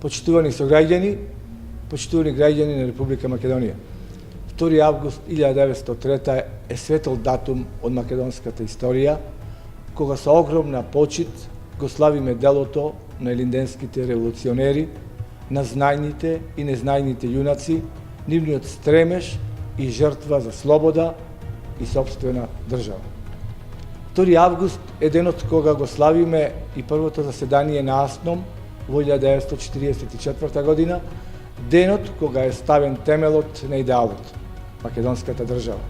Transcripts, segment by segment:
Почитувани сограѓани, почитувани граѓани на Република Македонија. 2 август 1903 е светл датум од македонската историја, кога со огромна почит го славиме делото на елинденските револуционери, на знајните и незнајните јунаци, нивниот стремеж и жртва за слобода и собствена држава. 2 август е денот кога го славиме и првото заседание на АСНОМ во 1944 година, денот кога е ставен темелот на идеалот македонската држава.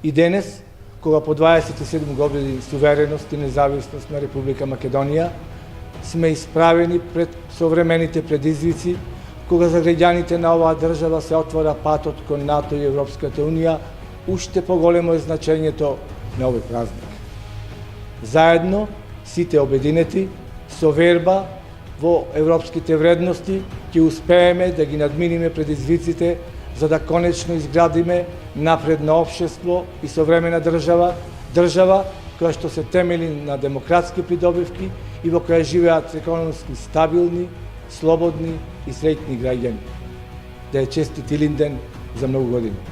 И денес, кога по 27 години сувереност и независност на Република Македонија, сме исправени пред современите предизвици, кога за граѓаните на оваа држава се отвора патот кон НАТО и Европската Унија, уште поголемо е значењето на овој празник. Заедно, сите обединети, со верба во европските вредности, ќе успееме да ги надминиме предизвиците, за да конечно изградиме напредно општество и современа држава која што се темели на демократски придобивки и во која живеат економски стабилни, слободни и среќни граѓани. Да е честит Илинден за многу години.